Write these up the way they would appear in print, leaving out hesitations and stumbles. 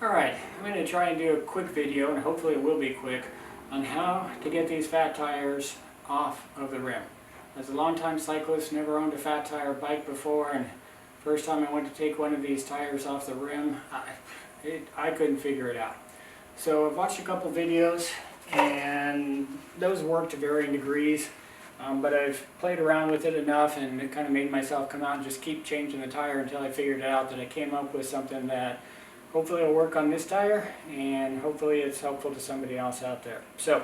Alright, I'm going to try and do a quick video, and hopefully it will be quick, on how to get these fat tires off of the rim. As a longtime cyclist, never owned a fat tire bike before, and first time I went to take one of these tires off the rim, I couldn't figure it out. So I've watched a couple videos, and those work to varying degrees, but I've played around with it enough, and it kind of made myself come out and just keep changing the tire until I figured out that I came up with something that hopefully it'll work on this tire, and hopefully it's helpful to somebody else out there. So,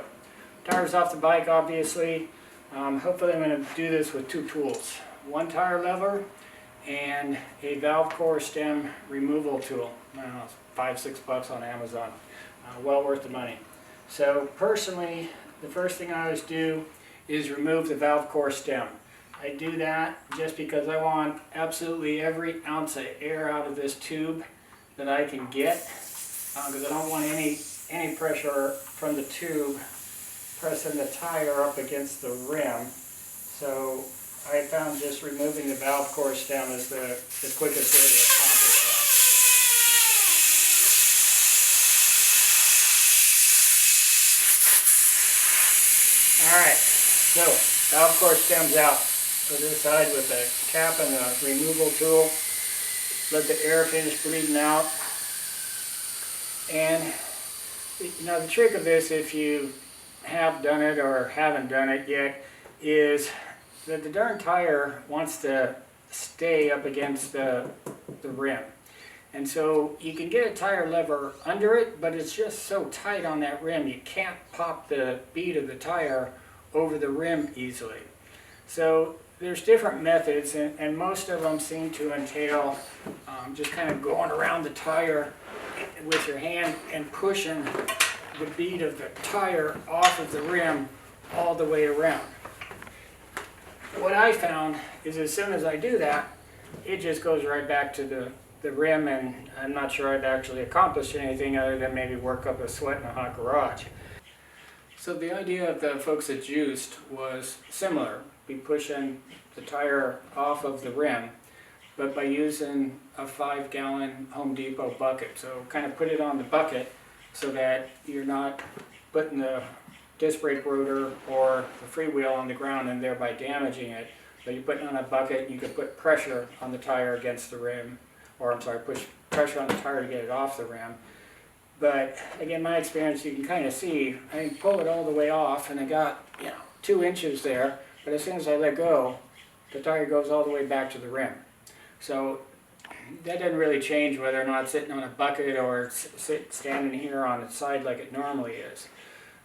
tires off the bike, obviously. Hopefully I'm going to do this with two tools. One tire lever and a valve core stem removal tool. I don't know, it's $5-6 on Amazon. Well worth the money. So personally, the first thing I always do is remove the valve core stem. I do that just because I want absolutely every ounce of air out of this tube that I can get, because I don't want any pressure from the tube pressing the tire up against the rim. So I found just removing the valve core stem is the quickest way to accomplish that. Alright, so valve core stem's out. Go to the side with the cap and the removal tool. Let the air finish bleeding out. And you know, the trick of this, if you have done it or haven't done it yet, is that the darn tire wants to stay up against the rim. And so you can get a tire lever under it, but it's just so tight on that rim you can't pop the bead of the tire over the rim easily. So there's different methods, and most of them seem to entail just kind of going around the tire with your hand and pushing the bead of the tire off of the rim all the way around. What I found is as soon as I do that, it just goes right back to the rim, and I'm not sure I've actually accomplished anything other than maybe work up a sweat in a hot garage. So the idea of the folks at Juiced was similar. Be pushing the tire off of the rim, but by using a 5-gallon Home Depot bucket. So kind of put it on the bucket so that you're not putting the disc brake rotor or the freewheel on the ground and thereby damaging it. But you put it on a bucket, and you can put pressure on the tire against the rim, or I'm sorry, push pressure on the tire to get it off the rim. But again, my experience, you can kind of see, I can pull it all the way off, and I got 2 inches there. But as soon as I let go, the tire goes all the way back to the rim. So that doesn't really change whether or not it's sitting on a bucket or standing here on its side like it normally is.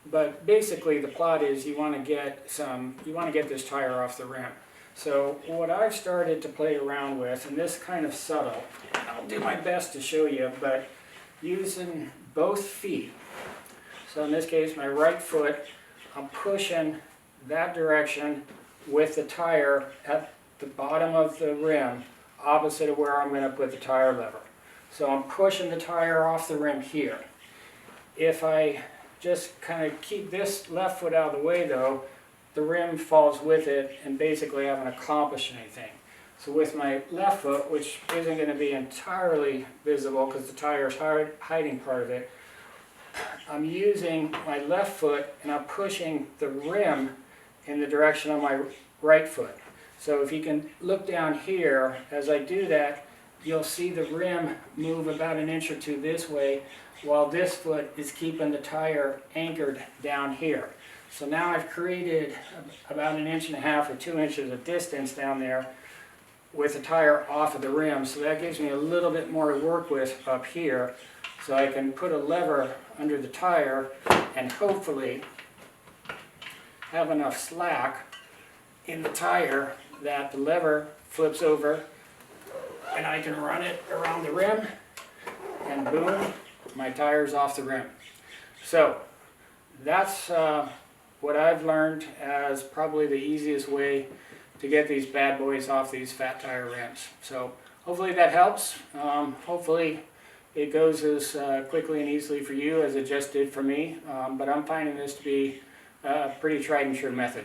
But basically the plot is you want to get this tire off the rim. So what I've started to play around with, and this is kind of subtle, I'll do my best to show you, but using both feet. So in this case, my right foot, I'm pushing that direction with the tire at the bottom of the rim, opposite of where I'm going to put the tire lever. So I'm pushing the tire off the rim here. If I just kind of keep this left foot out of the way though, the rim falls with it and basically I haven't accomplished anything. So with my left foot, which isn't going to be entirely visible because the tire is hiding part of it, I'm using my left foot and I'm pushing the rim in the direction of my right foot. So if you can look down here, as I do that, you'll see the rim move about 1 inch or 2 this way, while this foot is keeping the tire anchored down here. So now I've created about 1.5 inches or 2 inches of distance down there with the tire off of the rim. So that gives me a little bit more to work with up here. So I can put a lever under the tire and hopefully have enough slack in the tire that the lever flips over and I can run it around the rim and boom, my tire's off the rim. So that's what I've learned as probably the easiest way to get these bad boys off these fat tire rims. So hopefully that helps. Hopefully it goes as quickly and easily for you as it just did for me, but I'm finding this to be a pretty tried and true method.